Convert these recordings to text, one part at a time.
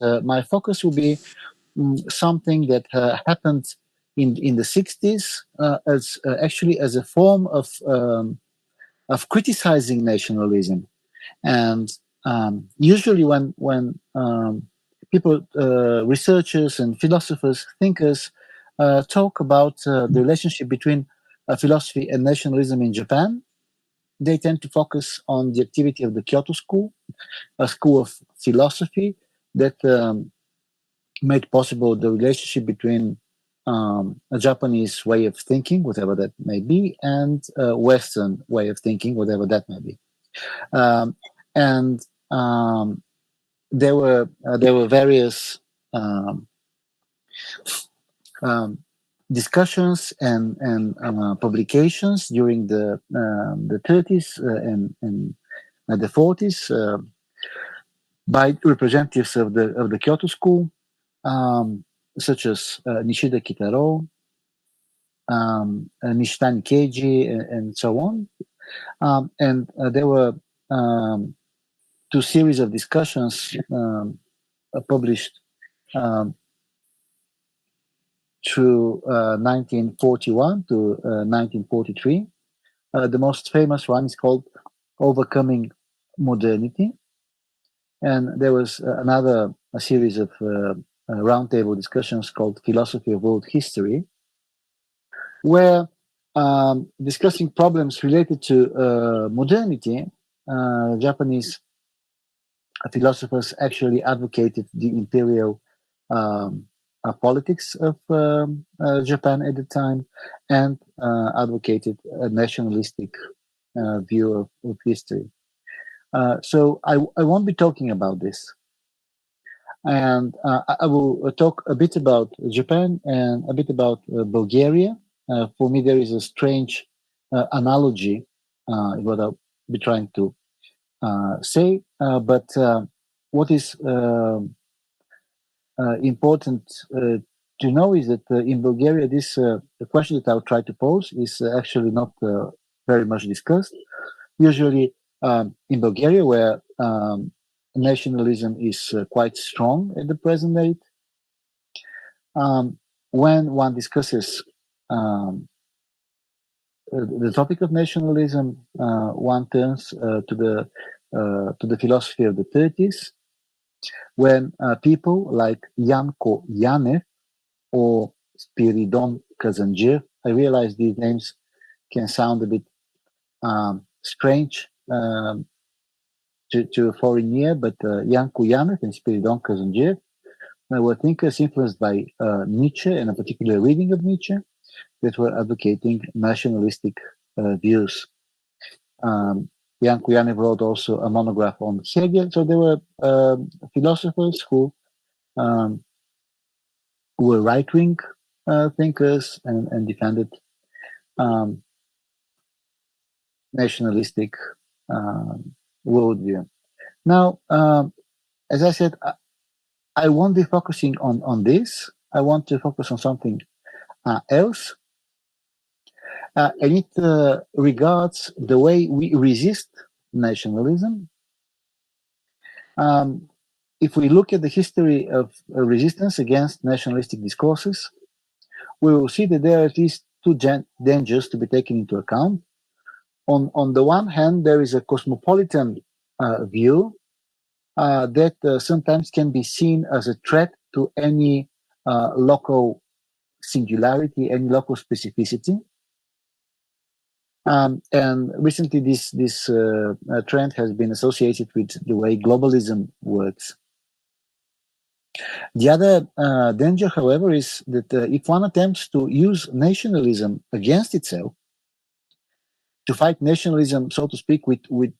my focus will be something that happened in the 60s as actually as a form of criticizing nationalism. And usually when people, researchers and philosophers, thinkers, talk about the relationship between philosophy and nationalism in Japan, they tend to focus on the activity of the Kyoto school, a school of philosophy that made possible the relationship between a Japanese way of thinking, whatever that may be, and a Western way of thinking, whatever that may be. And there were various discussions and publications during the 30s and the 40s by representatives of the Kyoto school, such as Nishida Kitaro, Nishitani Keiji, and so on. And there were two series of discussions published through 1941 to 1943. The most famous one is called Overcoming Modernity. And there was a series of roundtable discussions called Philosophy of World History, where discussing problems related to modernity, Japanese philosophers actually advocated the imperial politics of Japan at the time, and advocated a nationalistic view of history. So I won't be talking about this. And I will talk a bit about Japan and a bit about Bulgaria. For me, there is a strange analogy in what I'll be trying to say. But what is important to know is that in Bulgaria, the question that I'll try to pose is actually not very much discussed. Usually in Bulgaria, where nationalism is quite strong at the present date, when one discusses the topic of nationalism, one turns to the philosophy of the 30s, when people like Janko Janel or Spiridon Kazandziev, I realize these names can sound a bit strange to a foreign ear, but Janko Janel and Spiridon Kazandziev were thinkers influenced by Nietzsche and a particular reading of Nietzsche that were advocating nationalistic views. Janko Janel wrote also a monograph on Hegel. So there were philosophers who were right-wing thinkers and defended nationalistic worldview. Now, as I said, I won't be focusing on this. I want to focus on something else. And it regards the way we resist nationalism. If we look at the history of resistance against nationalistic discourses, we will see that there are at least two dangers to be taken into account. On the one hand, there is a cosmopolitan view that sometimes can be seen as a threat to any local singularity, any local specificity. And recently, this trend has been associated with the way globalism works. The other danger, however, is that if one attempts to use nationalism against itself, to fight nationalism, so to speak, with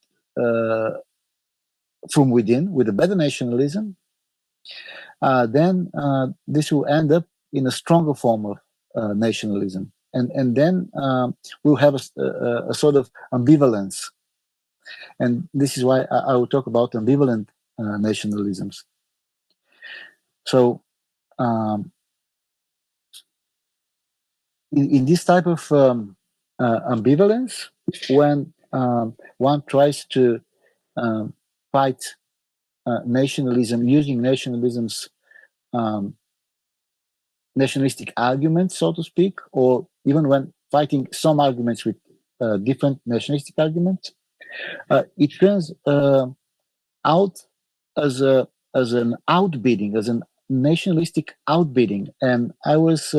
from within, with a better nationalism, then this will end up in a stronger form of nationalism. And then we'll have a sort of ambivalence. And this is why I will talk about ambivalent nationalisms. So in this type of ambivalence, when one tries to fight nationalism, using nationalism's nationalistic arguments, so to speak, or even when fighting some arguments with different nationalistic arguments, it turns out as an outbidding, as an nationalistic outbidding. And I was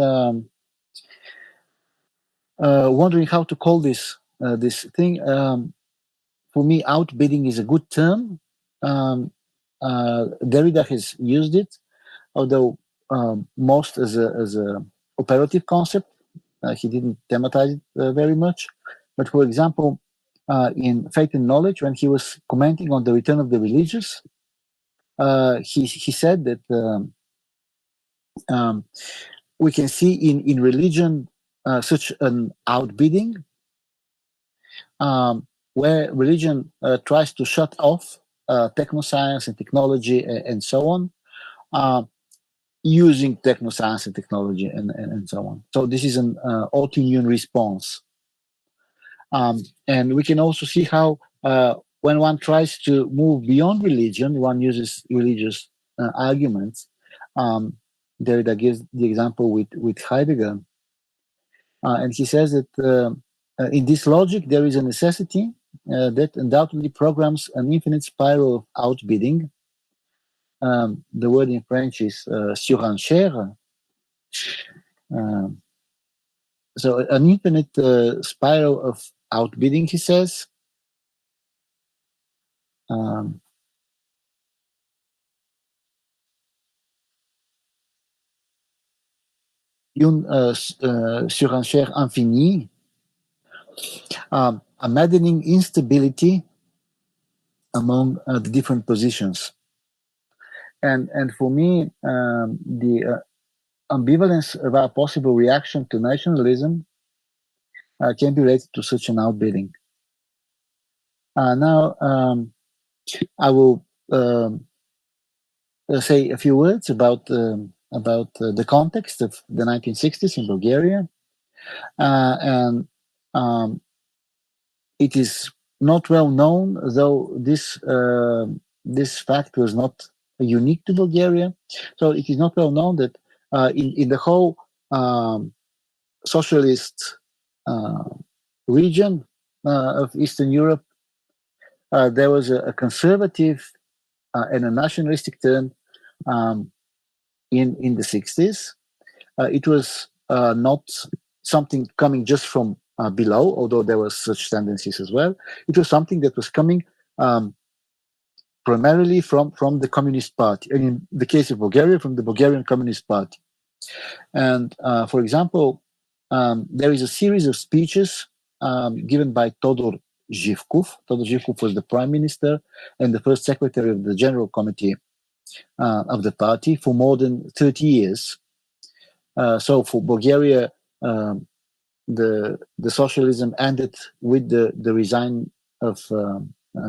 wondering how to call this thing. For me, outbidding is a good term. Derrida has used it, although most as a operative concept. He didn't thematize it very much. But for example, in Faith and Knowledge, when he was commenting on the return of the religious, he said that we can see in religion such an outbidding, where religion tries to shut off technoscience and technology and so on, using technoscience and technology and so on. So this is an autoimmune response. And we can also see how when one tries to move beyond religion, one uses religious arguments. Derrida gives the example with Heidegger. And he says that in this logic, there is a necessity that undoubtedly programs an infinite spiral of outbidding. The word in French is surenchère. So an infinite spiral of outbidding, he says. Une surenchère infinie, a maddening instability among the different positions. And for me, the ambivalence of our possible reaction to nationalism can be related to such an outbidding. Now, I will say a few words about the context of the 1960s in Bulgaria, and it is not well known, though this fact was not unique to Bulgaria. So it is not well known that in the whole socialist region of Eastern Europe, there was a conservative and a nationalistic turn in the 60s. It was not something coming just from below, although there were such tendencies as well. It was something that was coming primarily from the Communist Party, and in the case of Bulgaria, from the Bulgarian Communist Party. And for example, there is a series of speeches given by Todor Zhivkov. Todor Zhivkov was the prime minister and the first secretary of the General Committee of the party for more than 30 years. So for Bulgaria, the socialism ended with the resign of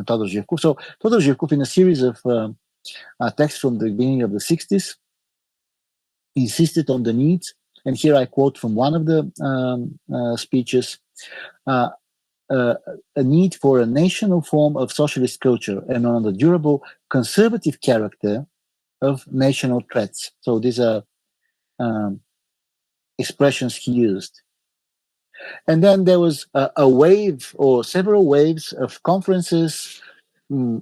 Todor Zhivkov. So Todor Zhivkov, in a series of texts from the beginning of the 60s, insisted on the need, and here I quote from one of the speeches, a need for a national form of socialist culture and on the durable conservative character of national threats. So these are expressions he used. And then there was a wave or several waves of conferences,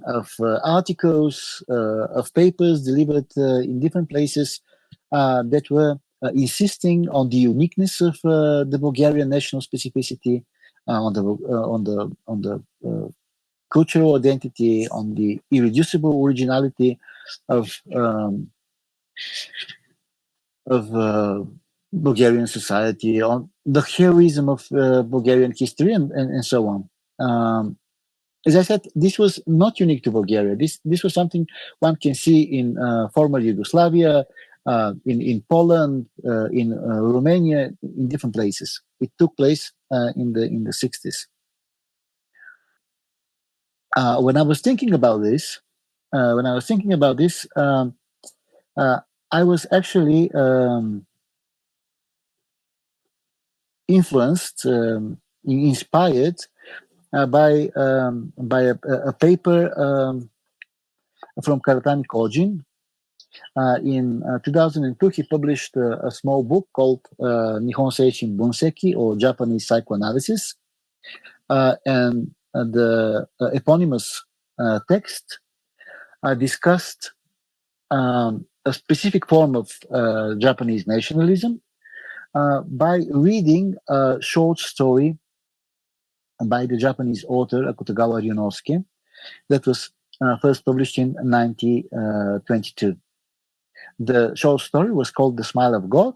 of articles, of papers delivered in different places that were insisting on the uniqueness of the Bulgarian national specificity, on the cultural identity, on the irreducible originality of Bulgarian society, on the heroism of Bulgarian history, and so on. As I said, this was not unique to Bulgaria. This was something one can see in former Yugoslavia, in Poland, in Romania, in different places. It took place in the 60s. When I was thinking about this, I was actually influenced, inspired by a paper from Karatani Kojin. In 2002, he published a small book called Nihon Seishin Bunseki, or Japanese Psychoanalysis. And the eponymous text discussed a specific form of Japanese nationalism by reading a short story by the Japanese author Akutagawa Ryunosuke that was first published in 1922. The short story was called The Smile of God,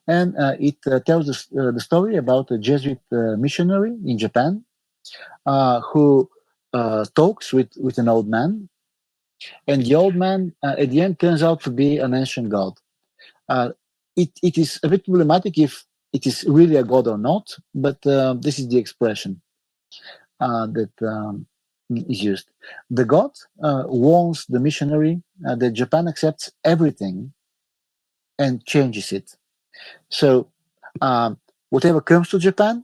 and it tells the story about a Jesuit missionary in Japan who talks with an old man, and the old man at the end turns out to be an ancient god. It is a bit problematic if it is really a god or not, but this is the expression that is used. The god warns the missionary that Japan accepts everything and changes it. So whatever comes to Japan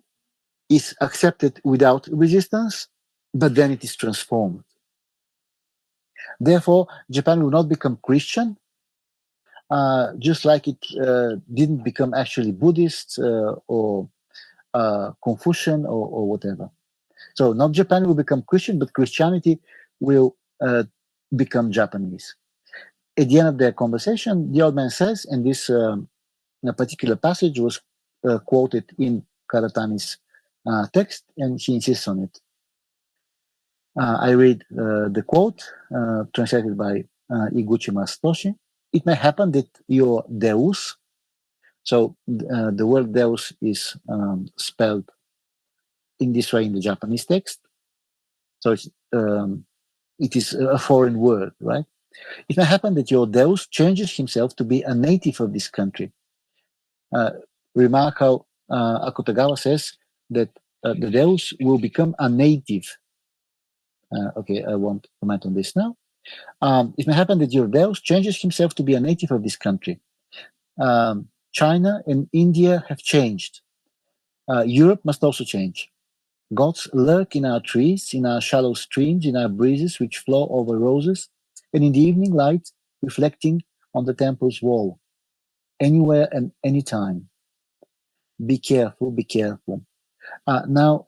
is accepted without resistance, but then it is transformed. Therefore, Japan will not become Christian, just like it didn't become actually Buddhist or Confucian or whatever. So not Japan will become Christian, but Christianity will become Japanese. At the end of their conversation, the old man says, and this particular passage was quoted in Karatani's text, and he insists on it. I read the quote, translated by Iguchi Masatoshi. It may happen that your Deus, so the word Deus is spelled in this way in the Japanese text, so it is a foreign word, right? It may happen that your Deus changes himself to be a native of this country. Remark how Akutagawa says that the Deus will become a native. Okay, I won't comment on this now. It may happen that your Deus changes himself to be a native of this country. China and India have changed. Europe must also change. Gods lurk in our trees, in our shallow streams, in our breezes which flow over roses, and in the evening light reflecting on the temple's wall, anywhere and anytime. Be careful, be careful. Now,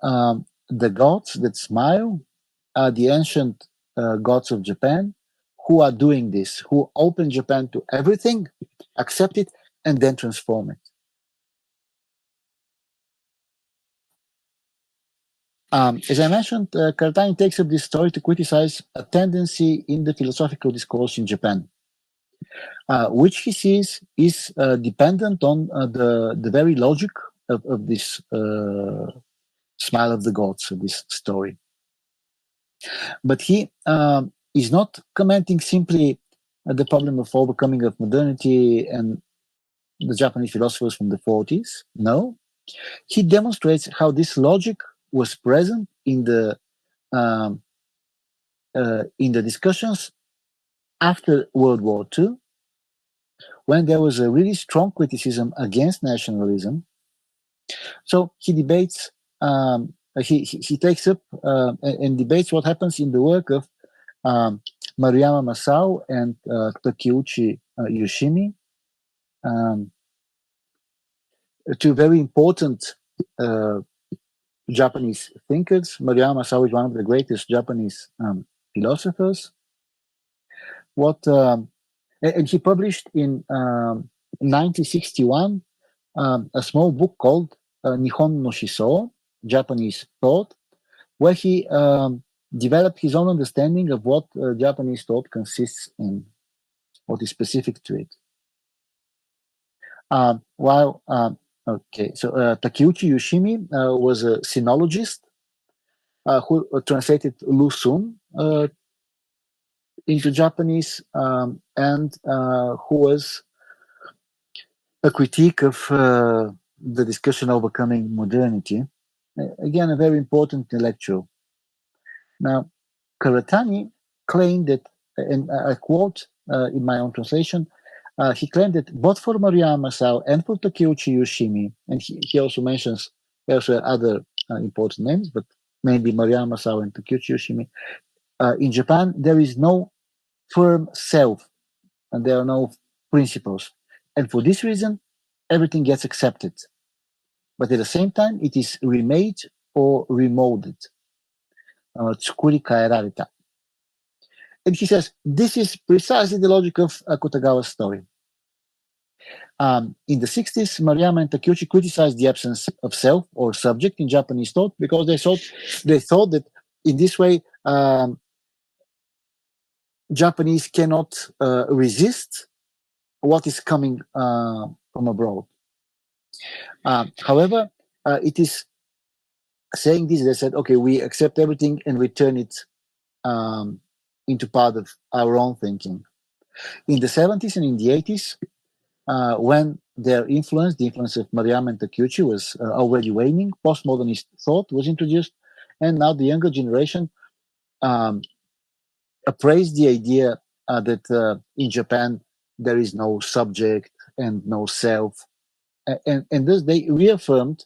the gods that smile are the ancient gods of Japan who are doing this, who open Japan to everything, accept it, and then transform it. As I mentioned, Karatani takes up this story to criticize a tendency in the philosophical discourse in Japan, which he sees is dependent on the very logic of this smile of the gods, of this story. But he is not commenting simply the problem of overcoming of modernity and the Japanese philosophers from the 40s. No, he demonstrates how this logic was present in the discussions after World War II, when there was a really strong criticism against nationalism. So he debates, he takes up and debates what happens in the work of Maruyama Masao and Takeuchi Yoshimi, two very important Japanese thinkers. Maruyama Masao is one of the greatest Japanese philosophers. And he published in 1961 a small book called Nihon no Shiso, Japanese Thought, where he developed his own understanding of what Japanese thought consists in, what is specific to it. Takeuchi Yoshimi was a sinologist who translated Lu Sun into Japanese, and who was a critique of the discussion overcoming modernity. Again, a very important intellectual. Now, Karatani claimed that, and I quote in my own translation, he claimed that both for Maruyama Masao and for Takeuchi Yoshimi, and he also mentions also other important names, but mainly Maruyama Masao and Takeuchi Yoshimi, in Japan, there is no firm self, and there are no principles. And for this reason, everything gets accepted. But at the same time, it is remade or remolded. Tsukuri kaerarita. And he says, this is precisely the logic of Akutagawa's story. In the 60s, Maruyama and Takeuchi criticized the absence of self or subject in Japanese thought because they thought that in this way, Japanese cannot resist what is coming from abroad. However, it is saying this, they said, okay, we accept everything and we turn it into part of our own thinking. In the 70s and in the 80s, when their influence, the influence of Maruyama and Takeuchi, was already waning, postmodernist thought was introduced, and now the younger generation appraised the idea that in Japan there is no subject and no self, and thus they reaffirmed,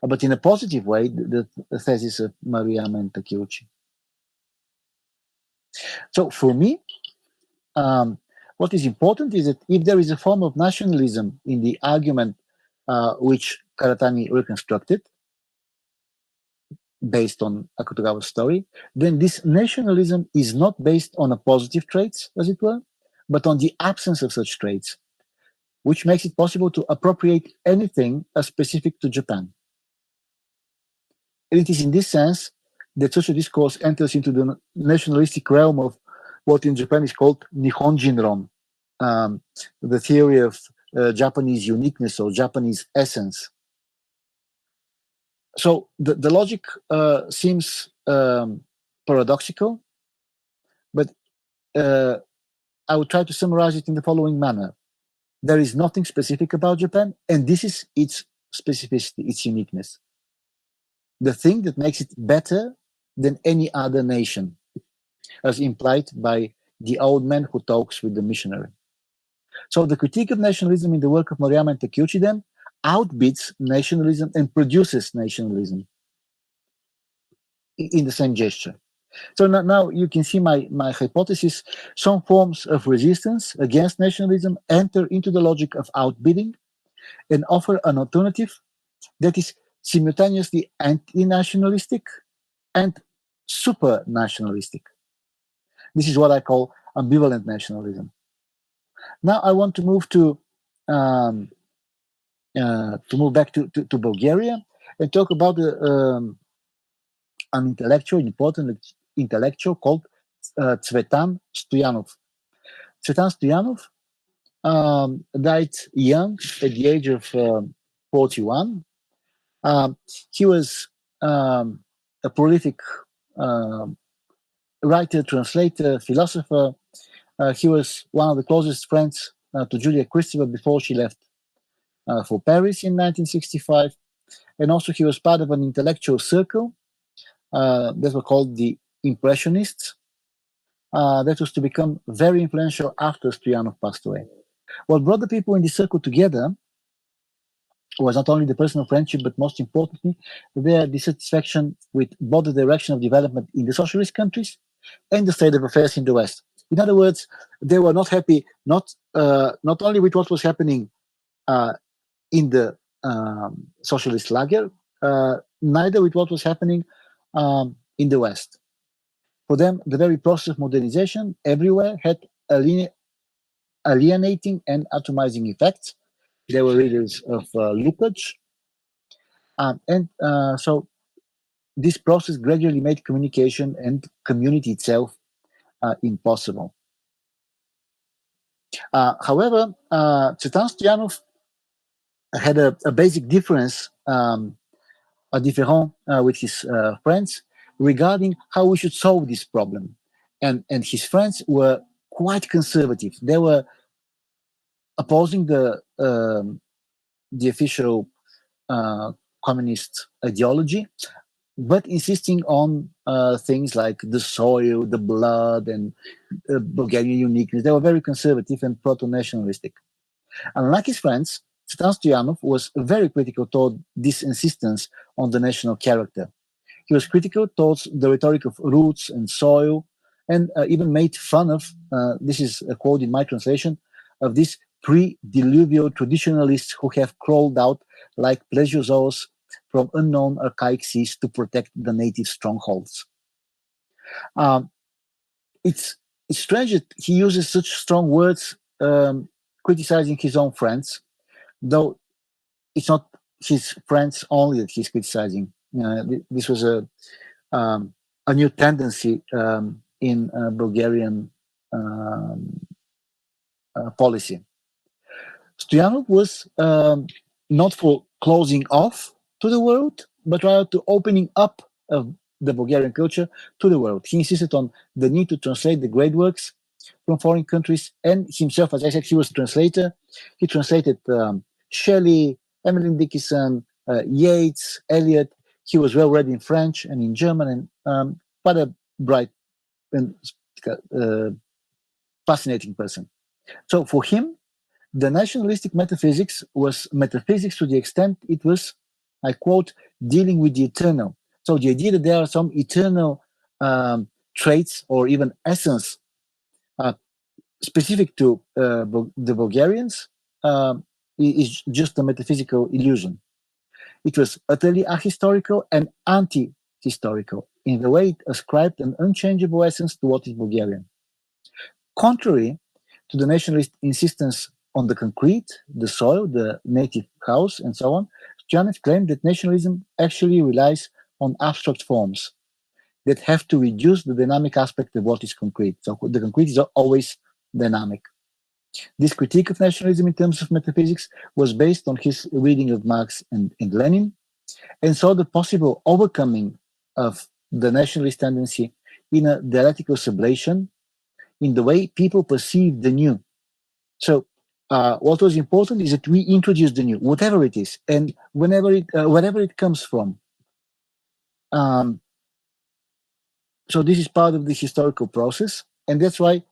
but in a positive way, the thesis of Maruyama and Takeuchi. So for me, what is important is that if there is a form of nationalism in the argument which Karatani reconstructed, based on Akutagawa's story, then this nationalism is not based on a positive traits, as it were, but on the absence of such traits, which makes it possible to appropriate anything as specific to Japan. And it is in this sense that social discourse enters into the nationalistic realm of what in Japan is called Nihonjinron, the theory of Japanese uniqueness or Japanese essence. So the logic seems paradoxical, but I would try to summarize it in the following manner. There is nothing specific about Japan, and this is its specificity, its uniqueness. The thing that makes it better than any other nation, as implied by the old man who talks with the missionary. So the critique of nationalism in the work of Maruyama and Takeuchi then outbids nationalism and produces nationalism in the same gesture. So now you can see my hypothesis. Some forms of resistance against nationalism enter into the logic of outbidding and offer an alternative that is simultaneously anti-nationalistic and super-nationalistic. This is what I call ambivalent nationalism. Now I want to move back to Bulgaria and talk about an important intellectual called Tsvetan Stoyanov. Tsvetan Stoyanov died young at the age of 41. He was a prolific writer, translator, philosopher. He was one of the closest friends to Julia Kristeva before she left for Paris in 1965. And also he was part of an intellectual circle that were called the Impressionists, that was to become very influential after Stoyanov passed away. What brought the people in this circle together was not only the personal friendship, but most importantly, their dissatisfaction with both the direction of development in the socialist countries and the state of affairs in the West. In other words, they were not happy, not only with what was happening in the socialist lager, neither with what was happening in the West. For them, the very process of modernization everywhere had alienating and atomizing effects. They were readers of Lukács. So this process gradually made communication and community itself impossible. However, Tsvetan Stoyanov had a basic difference, a différent with his friends regarding how we should solve this problem. And his friends were quite conservative. They were opposing the official communist ideology, but insisting on things like the soil, the blood, and Bulgarian uniqueness. They were very conservative and proto-nationalistic. Unlike his friends, Tsvetan Stoyanov was very critical toward this insistence on the national character. He was critical towards the rhetoric of roots and soil, and even made fun of, this is a quote in my translation, of these pre-diluvial traditionalists who have crawled out like plesiosaurs from unknown archaic seas to protect the native strongholds. Um, it's strange that he uses such strong words criticizing his own friends, though it's not his friends only that he's criticizing. This was a new tendency in Bulgarian policy. Stoyanov was not for closing off to the world, but rather to opening up of the Bulgarian culture to the world. He insisted on the need to translate the great works from foreign countries, and himself, as I said, he was a translator. He translated Shelley, Emily Dickinson, Yeats, Eliot. He was well read in French and in German, and quite a bright and fascinating person. So for him, the nationalistic metaphysics was metaphysics to the extent it was, I quote, dealing with the eternal. So the idea that there are some eternal traits or even essence specific to the Bulgarians is just a metaphysical illusion. It was utterly ahistorical and anti-historical in the way it ascribed an unchangeable essence to what is Bulgarian. Contrary to the nationalist insistence on the concrete, the soil, the native house, and so on, Stoyanov claimed that nationalism actually relies on abstract forms that have to reduce the dynamic aspect of what is concrete. So the concrete is always dynamic. This critique of nationalism in terms of metaphysics was based on his reading of Marx and Lenin, and saw the possible overcoming of the nationalist tendency in a dialectical sublation in the way people perceive the new. So what was important is that we introduce the new, whatever it is, and wherever it comes from. So this is part of the historical process, and that's why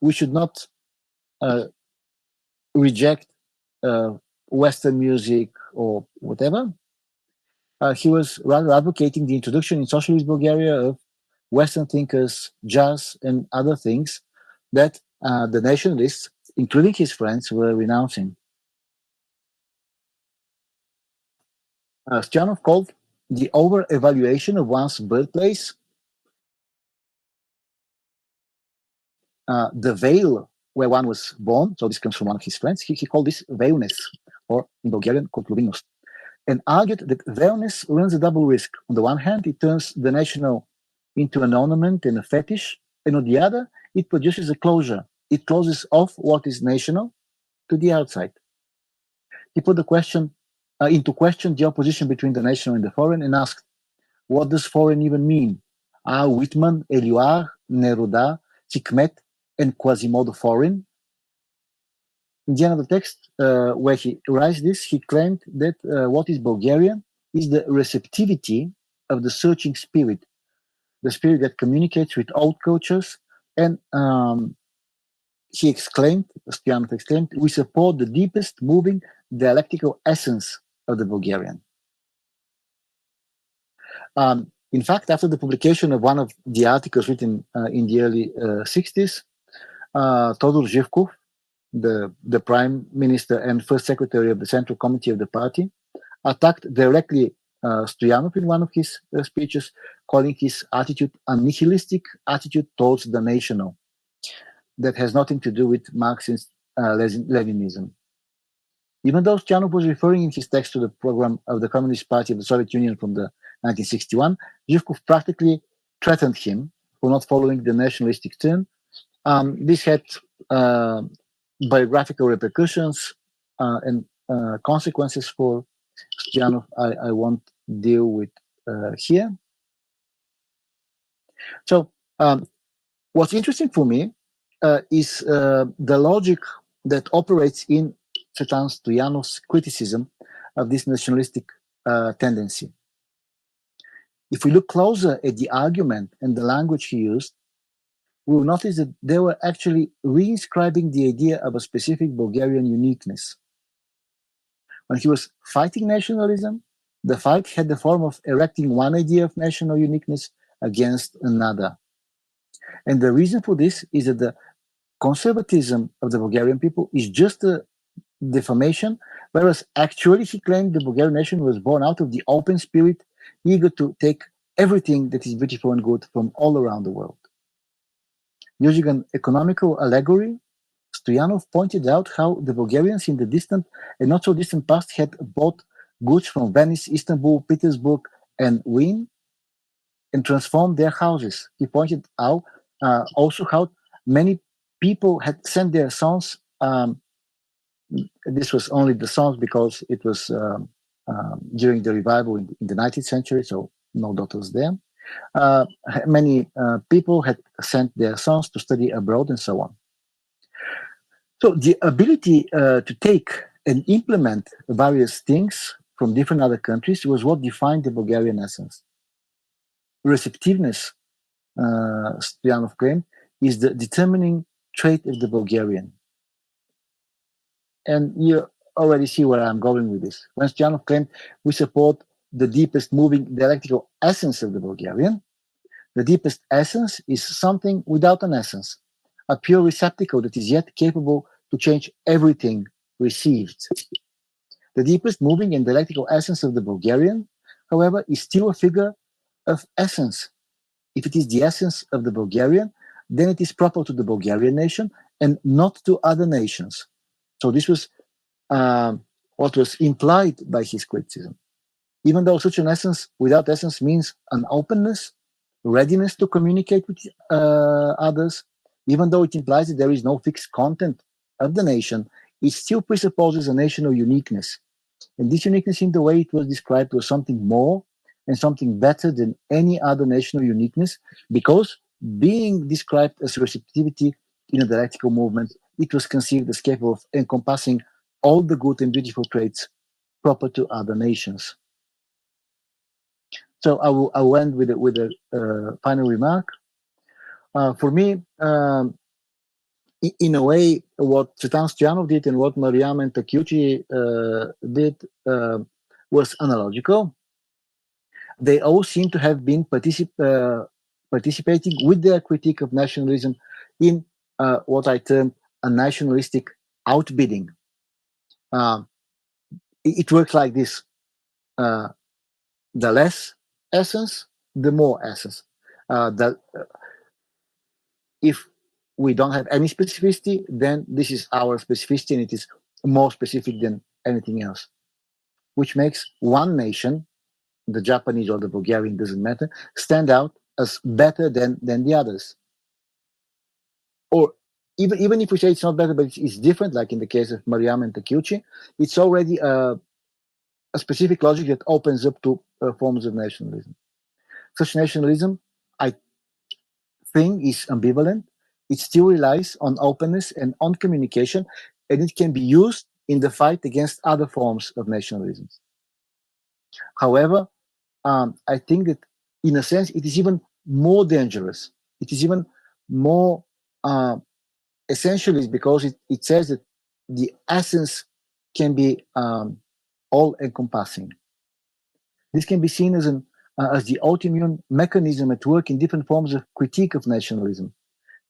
we should not reject Western music or whatever. He was rather advocating the introduction in socialist Bulgaria of Western thinkers, jazz, and other things that the nationalists, including his friends, were renouncing. Stoyanov called the over-evaluation of one's birthplace the veil where one was born. So this comes from one of his friends. He called this veilness, or in Bulgarian, kotlubinost, and argued that veilness runs a double risk. On the one hand, it turns the national into an ornament and a fetish, and on the other, it produces a closure. It closes off what is national to the outside. He put the question into question the opposition between the national and the foreign, and asked, what does foreign even mean? Are Whitman, Éluard, Neruda, Hikmet, and Quasimodo foreign? In the end of the text, where he writes this, he claimed that what is Bulgarian is the receptivity of the searching spirit, the spirit that communicates with old cultures, and Stoyanov exclaimed, we support the deepest moving dialectical essence of the Bulgarian. In fact, after the publication of one of the articles written in the early 60s, Todor Zhivkov, the prime minister and first secretary of the Central Committee of the party, attacked directly Stoyanov in one of his speeches, calling his attitude a nihilistic attitude towards the national that has nothing to do with Marxist Leninism. Even though Stoyanov was referring in his text to the program of the Communist Party of the Soviet Union from the 1961, Zhivkov practically threatened him for not following the nationalistic turn. This had biographical repercussions and consequences for Stoyanov I won't deal with here. So what's interesting for me is the logic that operates in Tsvetan Stoyanov's criticism of this nationalistic tendency. If we look closer at the argument and the language he used, we will notice that they were actually reinscribing the idea of a specific Bulgarian uniqueness. When he was fighting nationalism, the fight had the form of erecting one idea of national uniqueness against another. And the reason for this is that the conservatism of the Bulgarian people is just a deformation, whereas actually he claimed the Bulgarian nation was born out of the open spirit, eager to take everything that is beautiful and good from all around the world. Using an economical allegory, Stoyanov pointed out how the Bulgarians in the distant and not so distant past had bought goods from Venice, Istanbul, Petersburg, and Wien and transformed their houses. He pointed out also how many people had sent their sons. This was only the sons because it was during the revival in the 19th century, so no daughters there. Many people had sent their sons to study abroad and so on. So the ability to take and implement various things from different other countries was what defined the Bulgarian essence. Receptiveness, Stoyanov claimed, is the determining trait of the Bulgarian. And you already see where I'm going with this. When Stoyanov claimed we support the deepest moving dialectical essence of the Bulgarian, the deepest essence is something without an essence, a pure receptacle that is yet capable to change everything received. The deepest moving and dialectical essence of the Bulgarian, however, is still a figure of essence. If it is the essence of the Bulgarian, then it is proper to the Bulgarian nation and not to other nations. So this was what was implied by his criticism. Even though such an essence without essence means an openness, readiness to communicate with others, even though it implies that there is no fixed content of the nation, it still presupposes a national uniqueness. And this uniqueness in the way it was described was something more and something better than any other national uniqueness, because being described as receptivity in a dialectical movement, it was conceived as capable of encompassing all the good and beautiful traits proper to other nations. So I will end with a final remark. For me, in a way, what Tsvetan Stoyanov did and what Mariam and Takeuchi did was analogical. They all seem to have been participating with their critique of nationalism in what I term a nationalistic outbidding. It works like this. The less essence, the more essence. If we don't have any specificity, then this is our specificity and it is more specific than anything else, which makes one nation, the Japanese or the Bulgarian, doesn't matter, stand out as better than the others. Or even if we say it's not better, but it's different, like in the case of Mariam and Takeuchi, it's already a specific logic that opens up to forms of nationalism. Such nationalism, I think, is ambivalent. It still relies on openness and on communication, and it can be used in the fight against other forms of nationalism. However, I think that in a sense, it is even more dangerous. It is even more essentialist because it says that the essence can be all-encompassing. This can be seen as the autoimmune mechanism at work in different forms of critique of nationalism.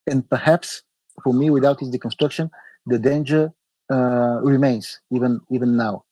And perhaps, for me, without its deconstruction, the danger remains even now.